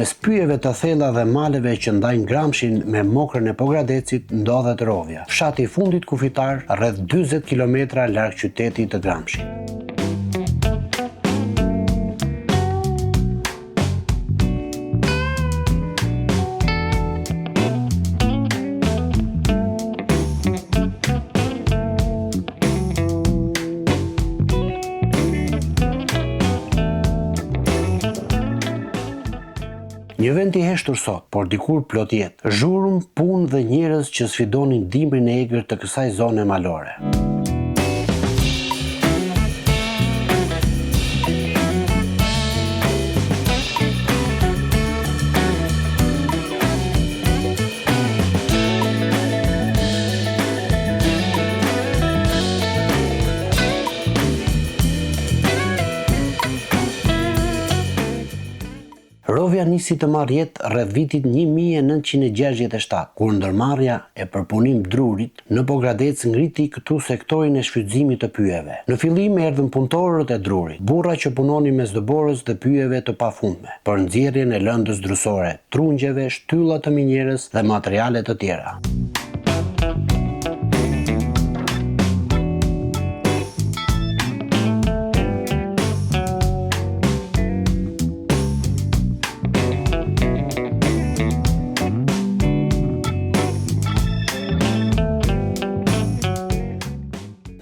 Mes pyjeve të thella dhe maleve që ndajnë Gramshin me mokrën e Pogradecit ndodhet Rovja, fshati i fundit kufitar rreth 40 kilometra larg qytetit të Gramshit. Një vend i heshtur sot, por dikur plot jetë, zhurmë, punë dhe njerëz që sfidonin dimrin e egër të kësaj zone malore. Rovja nisi të marrë jetë rreth vitit 1967, kur ndërmarrja e përpunim drurit në Pogradec ngriti këtu sektorin e shfrytëzimit të pyjeve. Në fillim erdhën punëtorët e drurit, burra që punonin mes dëborës dhe pyjeve të pafundme, për nxjerrjen e lëndës drusore, trungjeve, shtylla të minjerës dhe materiale të tjera.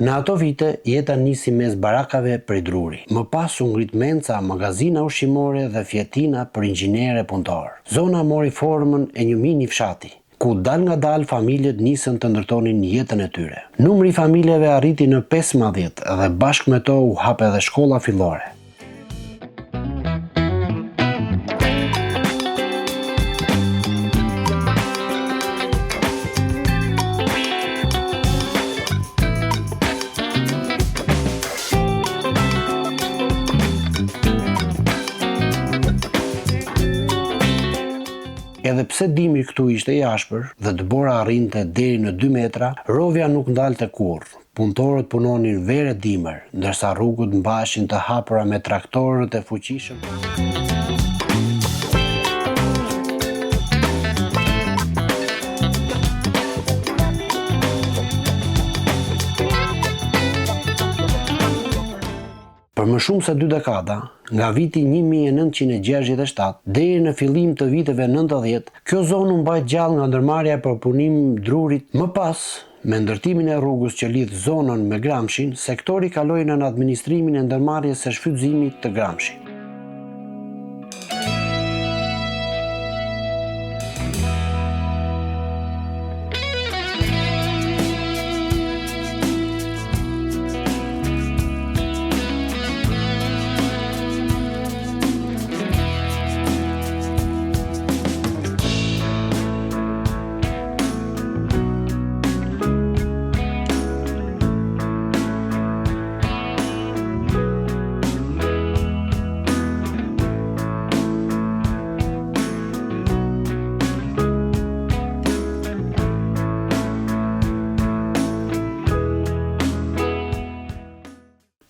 Në ato vite, jeta nisi mes barakave prej druri. Më pas u ngrit menca, magazina ushqimore dhe fjetina për inxhinier e punëtor. Zona mori formën e një mini fshati, ku dal nga dal familjet nisën të ndërtonin jetën e tyre. Numri i familjeve arriti në 15 dhe bashkë me to u hap edhe shkolla fillore. Edhe pse dimri këtu ishte i ashpër dhe dëbora arrinte deri në 2 metra, Rovja nuk ndalte kurrë. Punëtorët punonin verë dimër, ndërsa rrugët mbaheshin të hapura me traktorët e fuqishëm. Për më shumë se 2 dekada, nga viti 1967 deri në fillim të viteve 90, kjo zonë u mbajt gjallë nga ndërmarrja e përpunimit drurit. Më pas, me ndërtimin e rrugës që lidh zonën me Gramshin, sektori kaloi nën administrimin e ndërmarrjes së shfrytëzimit të Gramshit.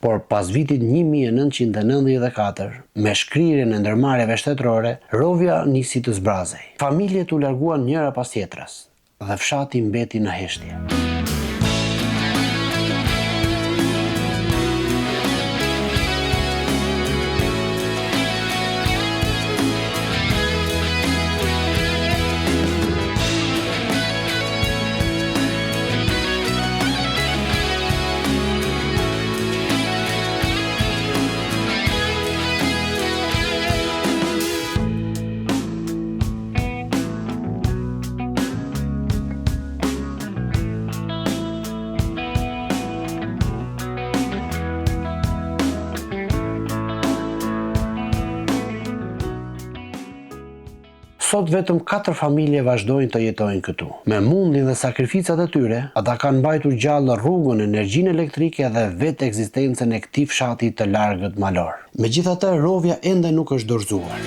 Por pas vitit 1994, me shkrirjen e ndërmarrjeve shtetërore, Rovja nisi të zbrazej. Familjet u larguan njëra pas tjetrës dhe fshati mbeti në heshtje. Sot vetëm 4 familje vazhdojnë të jetojnë këtu. Me mundin dhe sakrificat e tyre, ata kanë mbajtur gjallë rrugën, energjinë elektrike dhe vetë ekzistencën e këtij fshati të largët malor. Megjithatë, Rovja ende nuk është dorëzuar.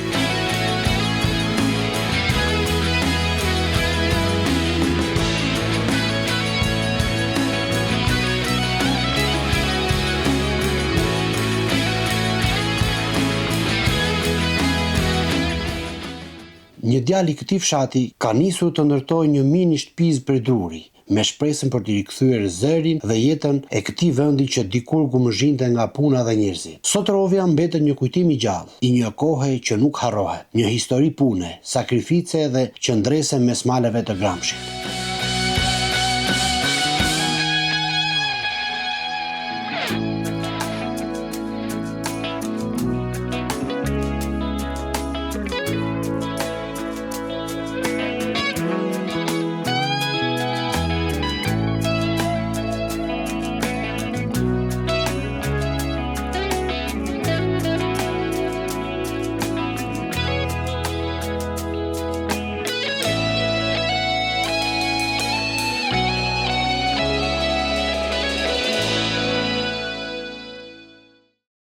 djali i këtij fshati ka nisur të ndërtojë një mini shtëpisë për druri, me shpresën për të rikthyer zërin dhe jetën e këtij vendi që dikur gumëzhinte nga puna dhe njerëzit. Sot Rovja mbetet një kujtim i gjallë, i një kohe që nuk harrohet, një histori pune, sakrifice dhe qëndrese mes maleve të Gramshit.